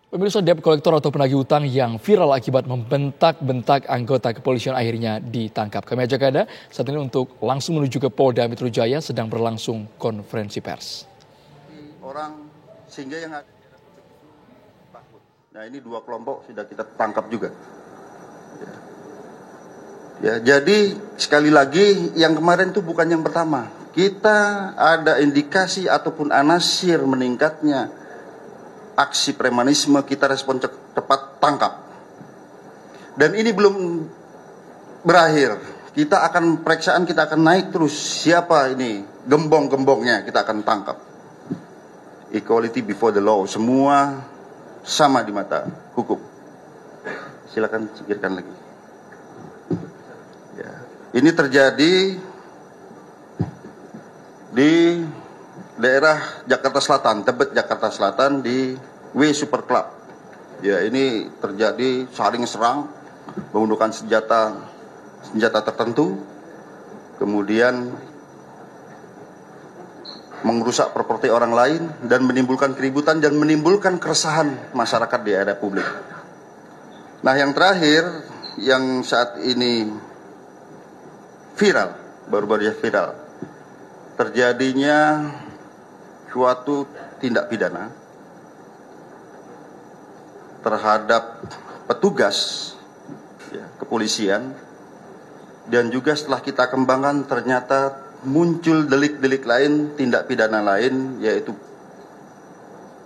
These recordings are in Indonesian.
Pemirsa, debt kolektor atau penagih utang yang viral akibat membentak-bentak anggota kepolisian akhirnya ditangkap. Kami ajak Anda saat ini untuk langsung menuju ke Polda Metro Jaya, sedang berlangsung konferensi pers. Orang sehingga yang ada di daerah publik itu takut. Nah, ini dua kelompok sudah kita tangkap juga. Ya, jadi sekali lagi yang kemarin itu bukan yang pertama. Kita ada indikasi ataupun anasir meningkatnya aksi premanisme, kita respon cepat, tangkap. Dan ini belum berakhir. Kita akan periksaan, kita akan naik terus. Siapa ini gembong-gembongnya, kita akan tangkap. Equality before the law, semua sama di mata hukum. Silakan pikirkan lagi. Ya. Ini terjadi di daerah Jakarta Selatan, Tebet Jakarta Selatan di W Super Club. Ya, ini terjadi saling serang, menggunakan senjata tertentu, kemudian merusak properti orang lain dan menimbulkan keributan dan menimbulkan keresahan masyarakat di area publik. Nah, yang terakhir yang saat ini viral, baru-baru viral, terjadinya suatu tindak pidana terhadap petugas kepolisian, dan juga setelah kita kembangkan ternyata muncul delik-delik lain, tindak pidana lain, yaitu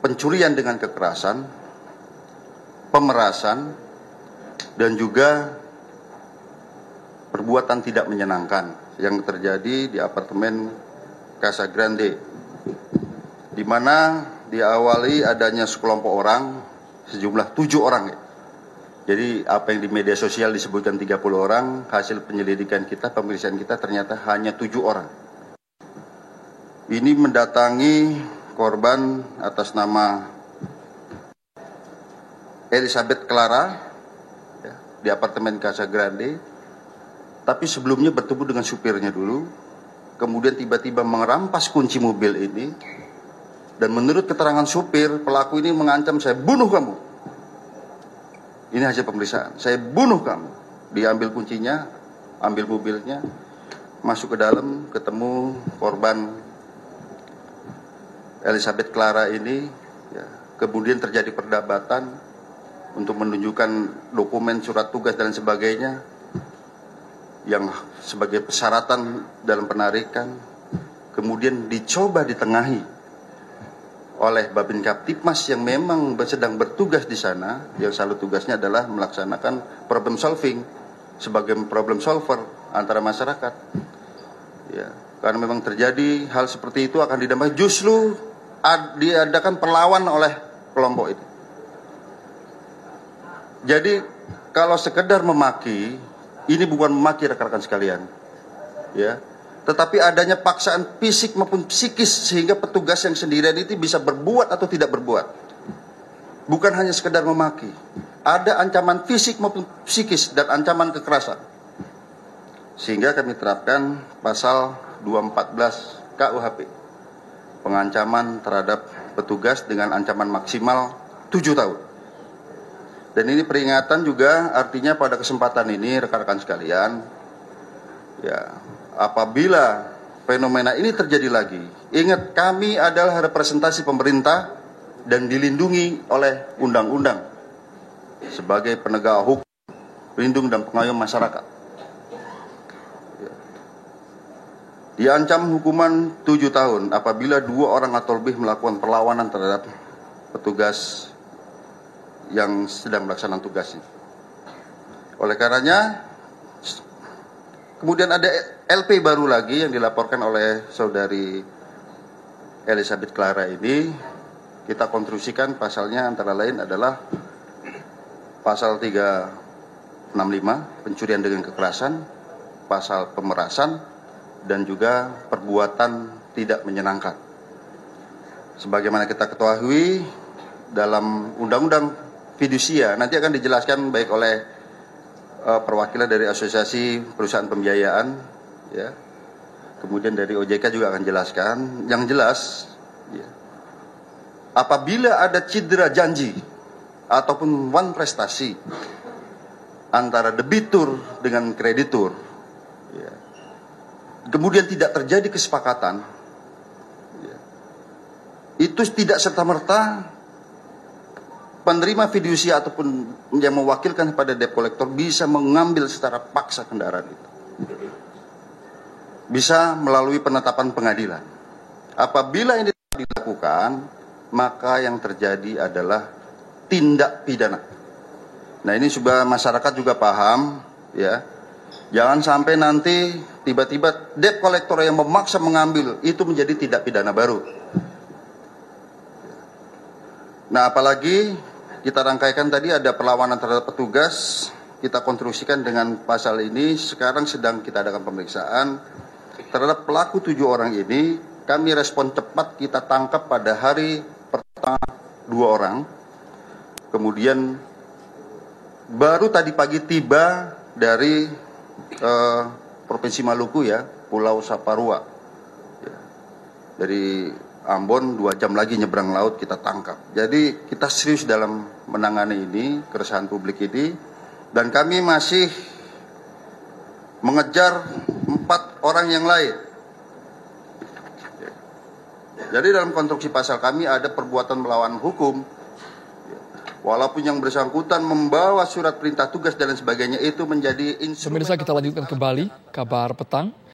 pencurian dengan kekerasan, pemerasan, dan juga perbuatan tidak menyenangkan yang terjadi di apartemen Casa Grande, di mana diawali adanya sekelompok orang, sejumlah 7 orang. Jadi apa yang di media sosial disebutkan 30 orang, hasil penyelidikan kita, pemeriksaan kita ternyata hanya 7 orang. Ini mendatangi korban atas nama Elizabeth Clara di apartemen Casa Grande, tapi sebelumnya bertemu dengan supirnya dulu, kemudian tiba-tiba merampas kunci mobil ini. Dan menurut keterangan supir, pelaku ini mengancam, saya bunuh kamu. Ini hasil pemeriksaan, saya bunuh kamu. Diambil kuncinya, ambil mobilnya, masuk ke dalam, ketemu korban Elizabeth Clara ini. Ya, kemudian terjadi perdebatan untuk menunjukkan dokumen, surat tugas dan sebagainya yang sebagai persyaratan dalam penarikan. Kemudian dicoba ditengahi oleh Babin Kaptipmas yang memang sedang bertugas di sana, yang selalu tugasnya adalah melaksanakan problem solving sebagai problem solver antara masyarakat. Ya, karena memang terjadi hal seperti itu akan didamai, justru diadakan perlawan oleh kelompok itu. Jadi kalau sekedar memaki, ini bukan memaki rekan-rekan sekalian, ya. Tetapi adanya paksaan fisik maupun psikis sehingga petugas yang sendirian itu bisa berbuat atau tidak berbuat. Bukan hanya sekedar memaki. Ada ancaman fisik maupun psikis dan ancaman kekerasan. Sehingga kami terapkan pasal 214 KUHP. Pengancaman terhadap petugas dengan ancaman maksimal 7 tahun. Dan ini peringatan juga, artinya pada kesempatan ini rekan-rekan sekalian, ya, apabila fenomena ini terjadi lagi, ingat kami adalah representasi pemerintah dan dilindungi oleh undang-undang sebagai penegak hukum, pelindung dan pengayom masyarakat. Diancam hukuman 7 tahun apabila 2 orang atau lebih melakukan perlawanan terhadap petugas yang sedang melaksanakan tugasnya. Oleh karenanya, kemudian ada LP baru lagi yang dilaporkan oleh saudari Elizabeth Clara ini. Kita konstruksikan pasalnya antara lain adalah pasal 365 pencurian dengan kekerasan, pasal pemerasan, dan juga perbuatan tidak menyenangkan. Sebagaimana kita ketahui dalam undang-undang fidusia, nanti akan dijelaskan baik oleh perwakilan dari Asosiasi Perusahaan Pembiayaan, ya. Kemudian dari OJK juga akan jelaskan. Yang jelas, ya, apabila ada cedera janji ataupun wan prestasi antara debitur dengan kreditur, ya, kemudian tidak terjadi kesepakatan, ya, itu tidak serta-merta penerima fidusia ataupun yang mewakilkan kepada debt collector bisa mengambil secara paksa kendaraan itu. Bisa melalui penetapan pengadilan. Apabila ini dilakukan, maka yang terjadi adalah tindak pidana. Nah, ini supaya masyarakat juga paham, ya. Jangan sampai nanti tiba-tiba debt collector yang memaksa mengambil itu menjadi tindak pidana baru. Nah, apalagi kita rangkaikan tadi ada perlawanan terhadap petugas, kita konstruksikan dengan pasal ini. Sekarang sedang kita adakan pemeriksaan terhadap pelaku 7 orang ini. Kami respon cepat, kita tangkap pada hari pertama 2 orang. Kemudian baru tadi pagi tiba dari Provinsi Maluku, ya, Pulau Saparua, ya. Dari Ambon 2 jam lagi nyebrang laut kita tangkap. Jadi kita serius dalam menangani ini, keresahan publik ini, dan kami masih mengejar 4 orang yang lain. Jadi dalam konstruksi pasal kami ada perbuatan melawan hukum. Walaupun yang bersangkutan membawa surat perintah tugas dan lain sebagainya itu menjadi instrumen. Pemirsa, kita lanjutkan kembali kabar petang.